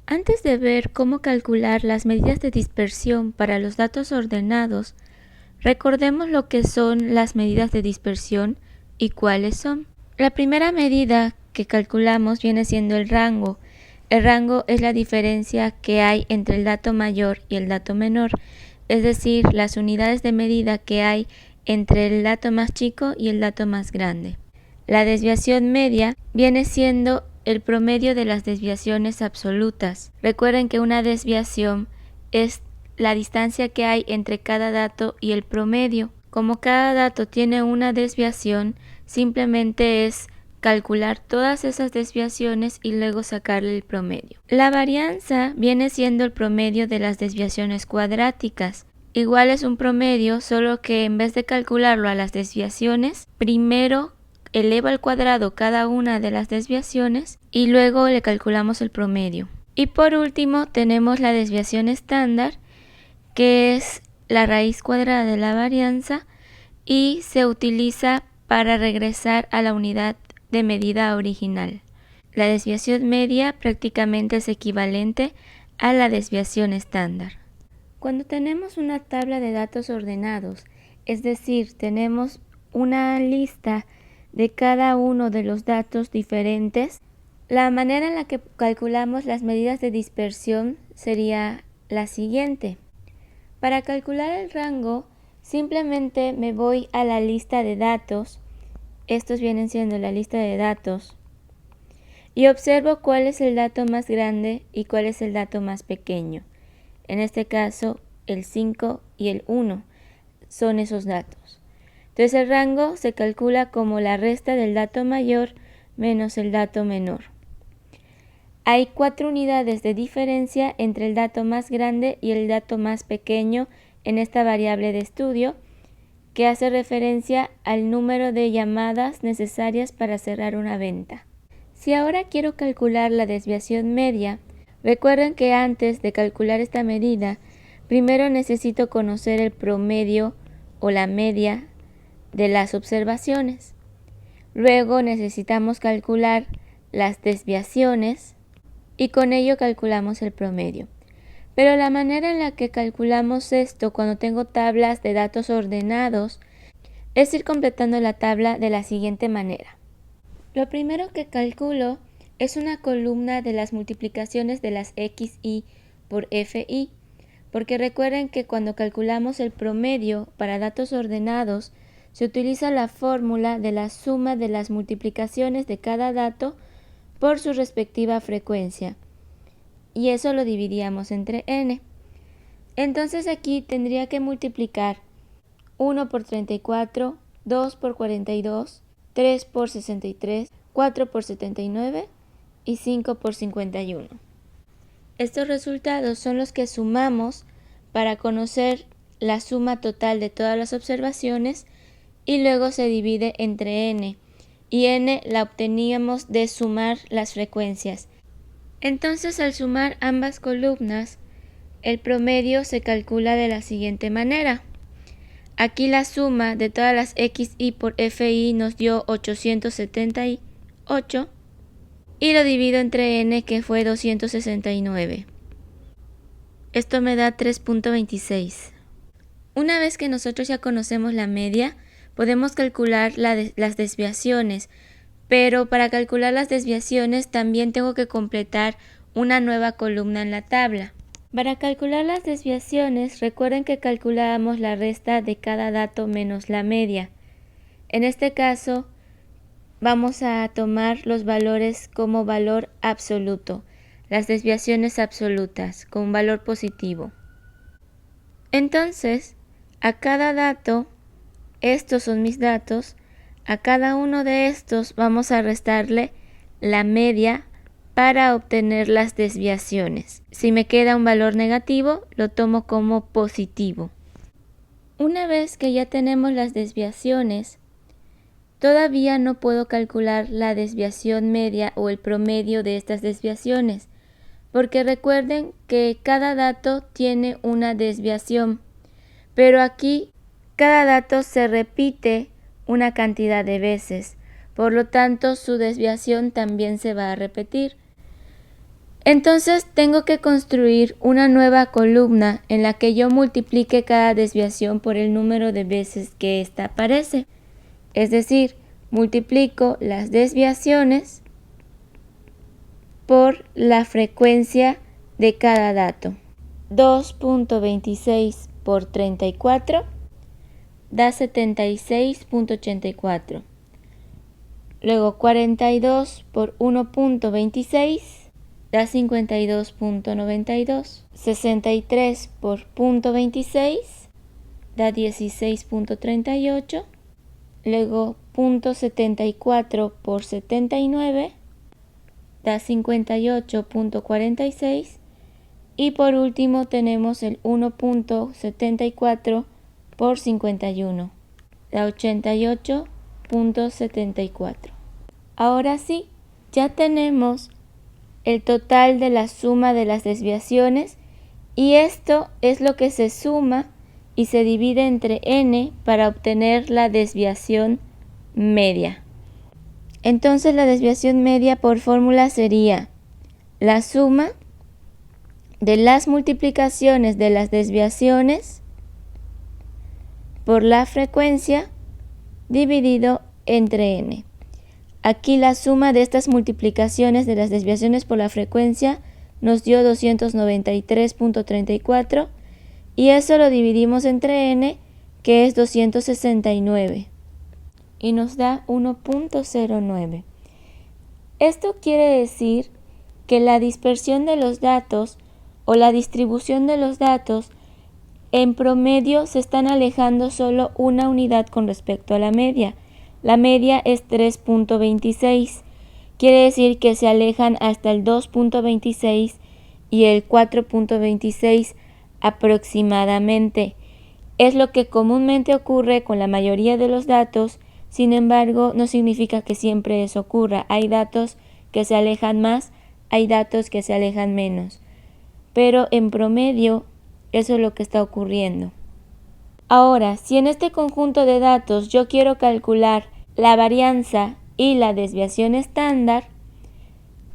Antes de ver cómo calcular las medidas de dispersión para los datos ordenados, recordemos lo que son las medidas de dispersión y cuáles son. La primera medida que calculamos viene siendo el rango. El rango es la diferencia que hay entre el dato mayor y el dato menor, es decir, las unidades de medida que hay entre el dato más chico y el dato más grande. La desviación media viene siendo el promedio de las desviaciones absolutas. Recuerden que una desviación es la distancia que hay entre cada dato y el promedio. Como cada dato tiene una desviación, simplemente es calcular todas esas desviaciones y luego sacarle el promedio. La varianza viene siendo el promedio de las desviaciones cuadráticas. Igual es un promedio, solo que en vez de calcularlo a las desviaciones, primero eleva al cuadrado cada una de las desviaciones y luego le calculamos el promedio. Y por último tenemos la desviación estándar, que es la raíz cuadrada de la varianza y se utiliza para regresar a la unidad de medida original. La desviación media prácticamente es equivalente a la desviación estándar. Cuando tenemos una tabla de datos ordenados, es decir, tenemos una lista de cada uno de los datos diferentes, la manera en la que calculamos las medidas de dispersión sería la siguiente. Para calcular el rango, simplemente me voy a la lista de datos. Estos vienen siendo la lista de datos. Y observo cuál es el dato más grande y cuál es el dato más pequeño. En este caso, el 5 y el 1 son esos datos. Entonces el rango se calcula como la resta del dato mayor menos el dato menor. Hay 4 unidades de diferencia entre el dato más grande y el dato más pequeño en esta variable de estudio, que hace referencia al número de llamadas necesarias para cerrar una venta. Si ahora quiero calcular la desviación media, recuerden que antes de calcular esta medida, primero necesito conocer el promedio o la media de las observaciones. Luego necesitamos calcular las desviaciones y con ello calculamos el promedio. Pero la manera en la que calculamos esto cuando tengo tablas de datos ordenados es ir completando la tabla de la siguiente manera. Lo primero que calculo es una columna de las multiplicaciones de las XI por FI, porque recuerden que cuando calculamos el promedio para datos ordenados, se utiliza la fórmula de la suma de las multiplicaciones de cada dato por su respectiva frecuencia, y eso lo dividíamos entre n. Entonces aquí tendría que multiplicar 1 por 34, 2 por 42, 3 por 63, 4 por 79 y 5 por 51. Estos resultados son los que sumamos para conocer la suma total de todas las observaciones y luego se divide entre n, y n la obteníamos de sumar las frecuencias. Entonces al sumar ambas columnas, el promedio se calcula de la siguiente manera. Aquí la suma de todas las XI por FI nos dio 878 y lo divido entre n, que fue 269. Esto me da 3.26. Una vez que nosotros ya conocemos la media, podemos calcular las desviaciones, pero para calcular las desviaciones también tengo que completar una nueva columna en la tabla. Para calcular las desviaciones, recuerden que calculábamos la resta de cada dato menos la media. En este caso, vamos a tomar los valores como valor absoluto, las desviaciones absolutas, con valor positivo. Entonces, a cada dato, estos son mis datos, a cada uno de estos vamos a restarle la media para obtener las desviaciones. Si me queda un valor negativo, lo tomo como positivo. Una vez que ya tenemos las desviaciones, todavía no puedo calcular la desviación media o el promedio de estas desviaciones, porque recuerden que cada dato tiene una desviación, pero aquí cada dato se repite una cantidad de veces, por lo tanto su desviación también se va a repetir. Entonces tengo que construir una nueva columna en la que yo multiplique cada desviación por el número de veces que ésta aparece. Es decir, multiplico las desviaciones por la frecuencia de cada dato. 2.26 por 34 da 76.84. Luego 42 por 1.26 da 52.92. 63 por 0.26 da 16.38. Luego 0.74 por 79 da 58.46. Y por último tenemos el 1.74 por 51, da 88.74. Ahora sí, ya tenemos el total de la suma de las desviaciones y esto es lo que se suma y se divide entre n para obtener la desviación media. Entonces la desviación media por fórmula sería la suma de las multiplicaciones de las desviaciones por la frecuencia dividido entre n. Aquí la suma de estas multiplicaciones de las desviaciones por la frecuencia nos dio 293.34 y eso lo dividimos entre n, que es 269, y nos da 1.09. Esto quiere decir que la dispersión de los datos o la distribución de los datos en promedio se están alejando solo una unidad con respecto a la media. La media es 3.26, quiere decir que se alejan hasta el 2.26 y el 4.26 aproximadamente. Es lo que comúnmente ocurre con la mayoría de los datos, sin embargo no significa que siempre eso ocurra. Hay datos que se alejan más, hay datos que se alejan menos, pero en promedio eso es lo que está ocurriendo. Ahora, si en este conjunto de datos yo quiero calcular la varianza y la desviación estándar,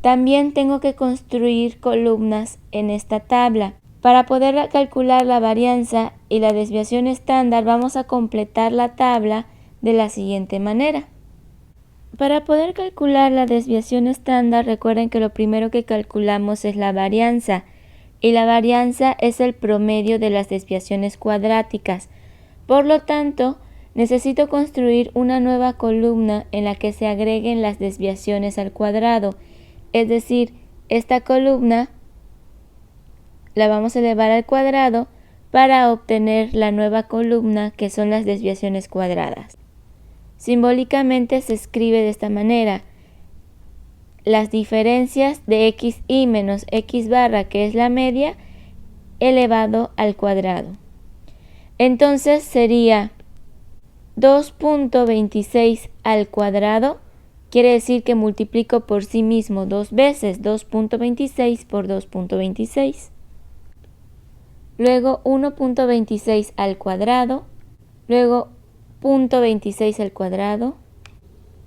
también tengo que construir columnas en esta tabla. Para poder calcular la varianza y la desviación estándar, vamos a completar la tabla de la siguiente manera. Para poder calcular la desviación estándar, recuerden que lo primero que calculamos es la varianza, y la varianza es el promedio de las desviaciones cuadráticas. Por lo tanto, necesito construir una nueva columna en la que se agreguen las desviaciones al cuadrado. Es decir, esta columna la vamos a elevar al cuadrado para obtener la nueva columna, que son las desviaciones cuadradas. Simbólicamente se escribe de esta manera: las diferencias de xi menos x barra, que es la media, elevado al cuadrado. Entonces sería 2.26 al cuadrado, quiere decir que multiplico por sí mismo dos veces, 2.26 por 2.26. Luego 1.26 al cuadrado, luego 0.26 al cuadrado,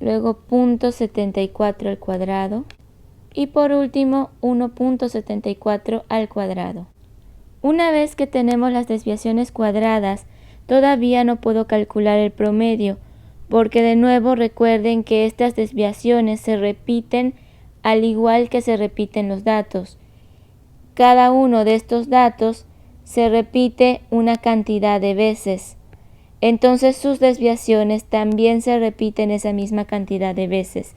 luego 0.74 al cuadrado y por último 1.74 al cuadrado. Una vez que tenemos las desviaciones cuadradas, todavía no puedo calcular el promedio, porque de nuevo recuerden que estas desviaciones se repiten al igual que se repiten los datos. Cada uno de estos datos se repite una cantidad de veces. Entonces sus desviaciones también se repiten esa misma cantidad de veces,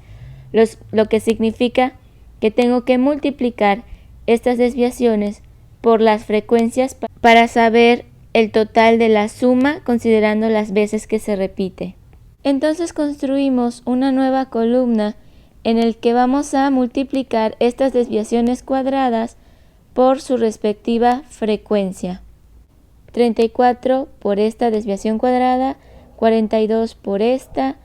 lo que significa que tengo que multiplicar estas desviaciones por las frecuencias para saber el total de la suma considerando las veces que se repite. Entonces construimos una nueva columna en el que vamos a multiplicar estas desviaciones cuadradas por su respectiva frecuencia. 34 por esta desviación cuadrada, 42 por esta,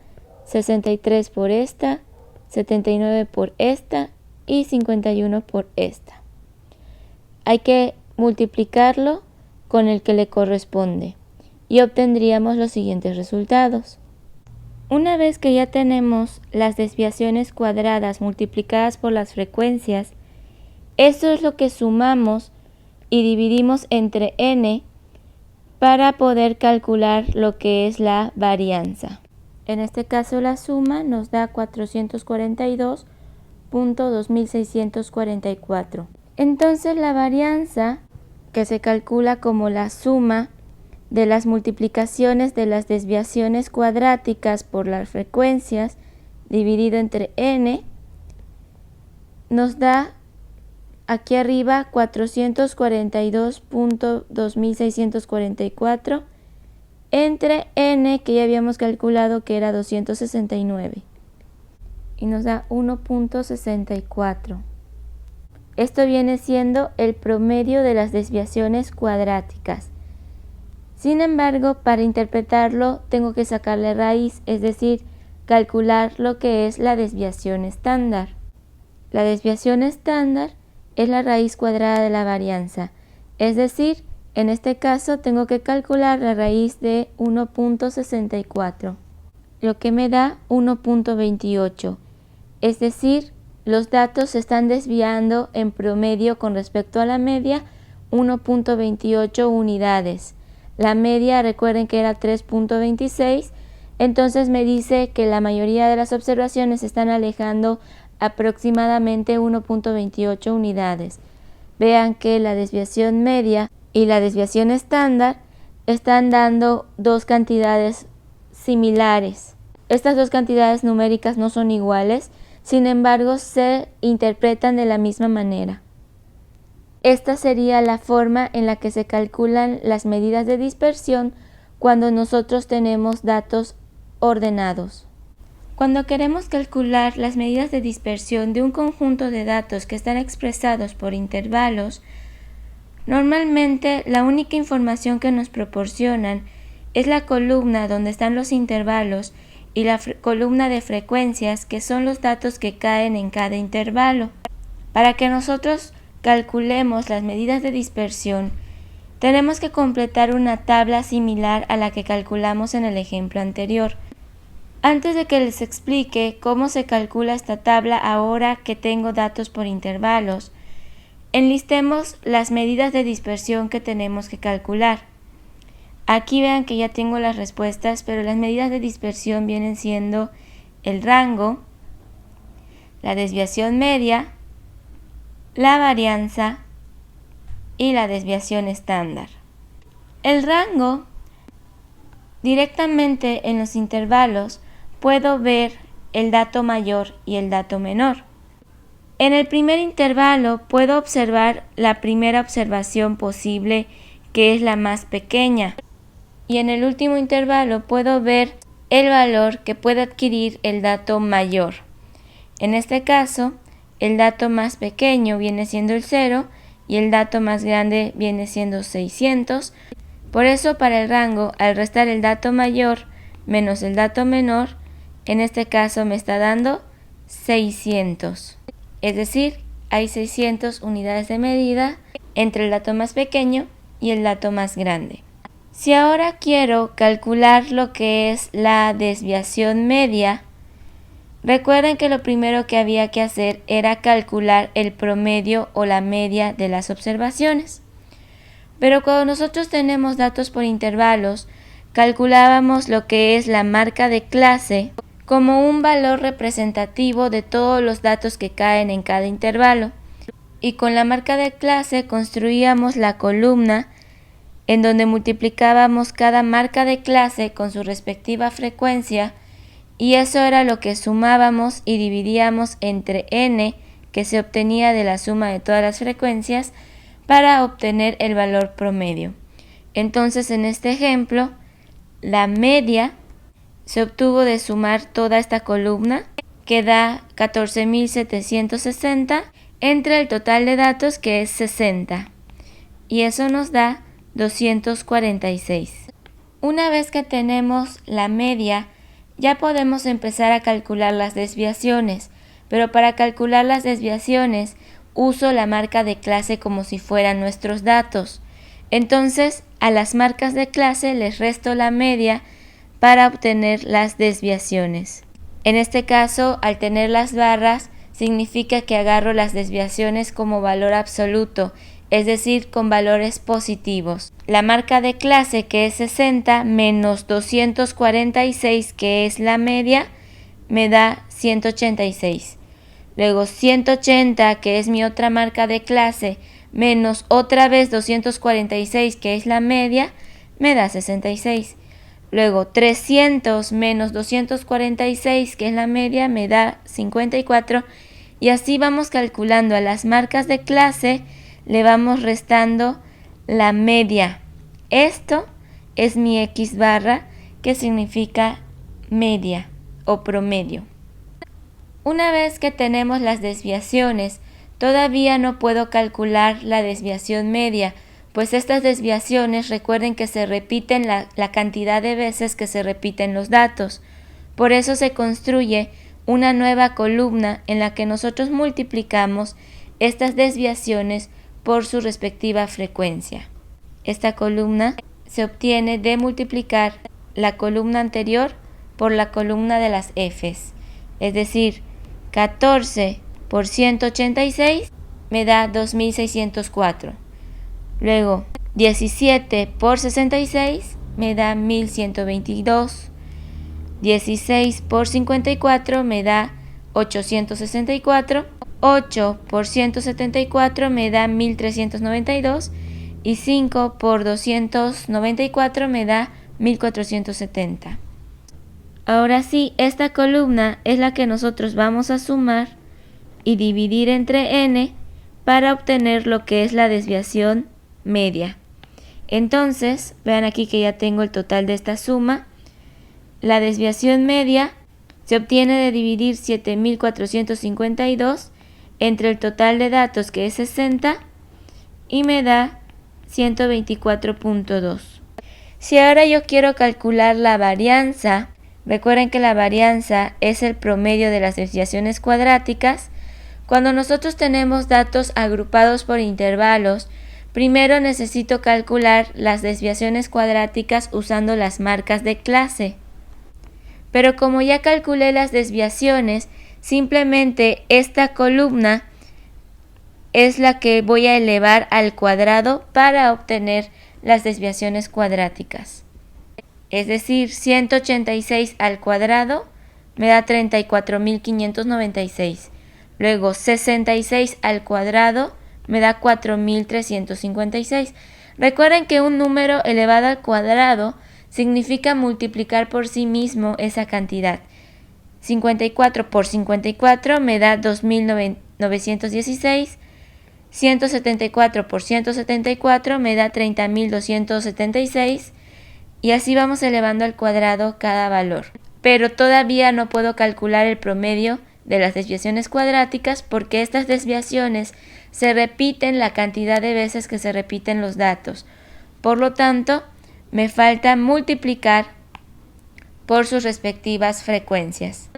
63 por esta, 79 por esta y 51 por esta. Hay que multiplicarlo con el que le corresponde y obtendríamos los siguientes resultados. Una vez que ya tenemos las desviaciones cuadradas multiplicadas por las frecuencias, Eso es lo que sumamos y dividimos entre n para poder calcular lo que es la varianza. En este caso la suma nos da 442.2644. Entonces la varianza, que se calcula como la suma de las multiplicaciones de las desviaciones cuadráticas por las frecuencias dividido entre n, nos da aquí arriba 442.2644 entre n, que ya habíamos calculado que era 269, y nos da 1.64. Esto viene siendo el promedio de las desviaciones cuadráticas. Sin embargo, para interpretarlo tengo que sacarle raíz, es decir, calcular lo que es la desviación estándar. La desviación estándar es la raíz cuadrada de la varianza, es decir, en este caso tengo que calcular la raíz de 1.64, lo que me da 1.28, es decir, los datos se están desviando en promedio con respecto a la media 1.28 unidades. La media, recuerden que era 3.26, entonces me dice que la mayoría de las observaciones se están alejando aproximadamente 1.28 unidades. Vean que la desviación media y la desviación estándar están dando dos cantidades similares. Estas dos cantidades numéricas no son iguales, sin embargo se interpretan de la misma manera. Esta sería la forma en la que se calculan las medidas de dispersión cuando nosotros tenemos datos ordenados. Cuando queremos calcular las medidas de dispersión de un conjunto de datos que están expresados por intervalos, normalmente la única información que nos proporcionan es la columna donde están los intervalos y la columna de frecuencias, que son los datos que caen en cada intervalo. Para que nosotros calculemos las medidas de dispersión, tenemos que completar una tabla similar a la que calculamos en el ejemplo anterior. Antes de que les explique cómo se calcula esta tabla ahora que tengo datos por intervalos, enlistemos las medidas de dispersión que tenemos que calcular. Aquí vean que ya tengo las respuestas, pero las medidas de dispersión vienen siendo el rango, la desviación media, la varianza y la desviación estándar. El rango, directamente en los intervalos, puedo ver el dato mayor y el dato menor. En el primer intervalo puedo observar la primera observación posible, que es la más pequeña, y en el último intervalo puedo ver el valor que puede adquirir el dato mayor. En este caso, el dato más pequeño viene siendo el 0 y el dato más grande viene siendo 600. Por eso, para el rango, al restar el dato mayor menos el dato menor, en este caso me está dando 600. Es decir, hay 600 unidades de medida entre el dato más pequeño y el dato más grande. Si ahora quiero calcular lo que es la desviación media, recuerden que lo primero que había que hacer era calcular el promedio o la media de las observaciones. Pero cuando nosotros tenemos datos por intervalos, calculábamos lo que es la marca de clase como un valor representativo de todos los datos que caen en cada intervalo. Y con la marca de clase construíamos la columna en donde multiplicábamos cada marca de clase con su respectiva frecuencia, y eso era lo que sumábamos y dividíamos entre n, que se obtenía de la suma de todas las frecuencias, para obtener el valor promedio. Entonces, en este ejemplo, la media se obtuvo de sumar toda esta columna, que da 14.760, entre el total de datos, que es 60. Y eso nos da 246. Una vez que tenemos la media, ya podemos empezar a calcular las desviaciones, pero para calcular las desviaciones uso la marca de clase como si fueran nuestros datos. Entonces, a las marcas de clase les resto la media para obtener las desviaciones. En este caso, al tener las barras, significa que agarro las desviaciones como valor absoluto, es decir, con valores positivos. La marca de clase, que es 60, menos 246, que es la media, me da 186. Luego 180, que es mi otra marca de clase, menos otra vez 246, que es la media, me da 66. Luego 300 menos 246, que es la media, me da 54. Y así vamos calculando a las marcas de clase, le vamos restando la media. Esto es mi X barra, que significa media o promedio. Una vez que tenemos las desviaciones, todavía no puedo calcular la desviación media, pues estas desviaciones recuerden que se repiten la cantidad de veces que se repiten los datos. Por eso se construye una nueva columna en la que nosotros multiplicamos estas desviaciones por su respectiva frecuencia. Esta columna se obtiene de multiplicar la columna anterior por la columna de las Fs, es decir, 14 por 186 me da 2604. Luego 17 por 66 me da 1122. 16 por 54 me da 864. 8 por 174 me da 1392. Y 5 por 294 me da 1470. Ahora sí, esta columna es la que nosotros vamos a sumar y dividir entre n para obtener lo que es la desviación media. Entonces, vean aquí que ya tengo el total de esta suma. La desviación media se obtiene de dividir 7452 entre el total de datos, que es 60, y me da 124.2. Si ahora yo quiero calcular la varianza, recuerden que la varianza es el promedio de las desviaciones cuadráticas. Cuando nosotros tenemos datos agrupados por intervalos, primero necesito calcular las desviaciones cuadráticas usando las marcas de clase. Pero como ya calculé las desviaciones, simplemente esta columna es la que voy a elevar al cuadrado para obtener las desviaciones cuadráticas. Es decir, 186 al cuadrado me da 34.596. Luego 66 al cuadrado me da 4.356. Recuerden que un número elevado al cuadrado significa multiplicar por sí mismo esa cantidad. 54 por 54 me da 2.916. 174 por 174 me da 30.276. Y así vamos elevando al cuadrado cada valor. Pero todavía no puedo calcular el promedio de las desviaciones cuadráticas porque estas desviaciones se repiten la cantidad de veces que se repiten los datos. Por lo tanto, me falta multiplicar por sus respectivas frecuencias.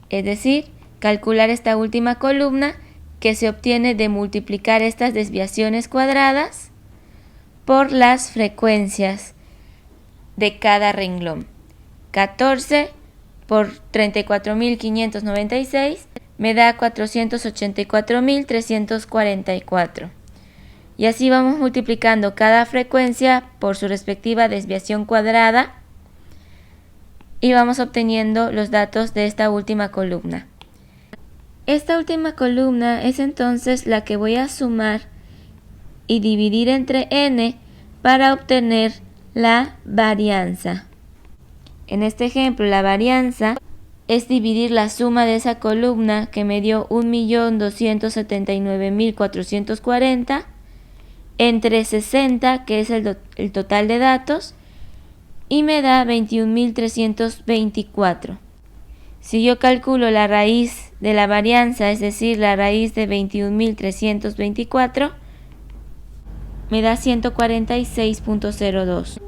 Es decir, calcular esta última columna que se obtiene de multiplicar estas desviaciones cuadradas por las frecuencias de cada renglón. 14 por 34.596 me da 484.344. Y así vamos multiplicando cada frecuencia por su respectiva desviación cuadrada y vamos obteniendo los datos de esta última columna. Esta última columna es entonces la que voy a sumar y dividir entre n para obtener la varianza. En este ejemplo, la varianza es dividir la suma de esa columna que me dio 1.279.440 entre 60, que es el total de datos, y me da 21.324. Si yo calculo la raíz de la varianza, es decir, la raíz de 21.324, me da 146.02.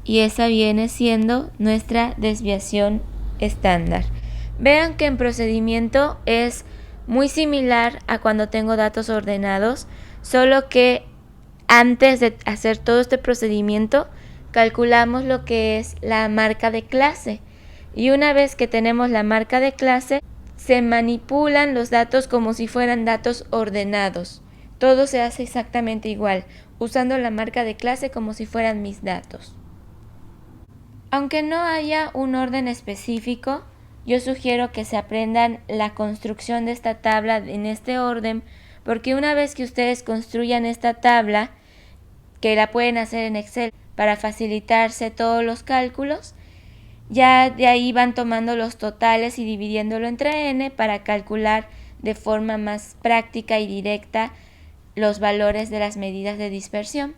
Y esa viene siendo nuestra desviación estándar. Vean que en procedimiento es muy similar a cuando tengo datos ordenados, solo que antes de hacer todo este procedimiento, calculamos lo que es la marca de clase. Y una vez que tenemos la marca de clase, se manipulan los datos como si fueran datos ordenados. Todo se hace exactamente igual, usando la marca de clase como si fueran mis datos. Aunque no haya un orden específico, yo sugiero que se aprendan la construcción de esta tabla en este orden, porque una vez que ustedes construyan esta tabla, que la pueden hacer en Excel para facilitarse todos los cálculos, ya de ahí van tomando los totales y dividiéndolo entre n para calcular de forma más práctica y directa los valores de las medidas de dispersión.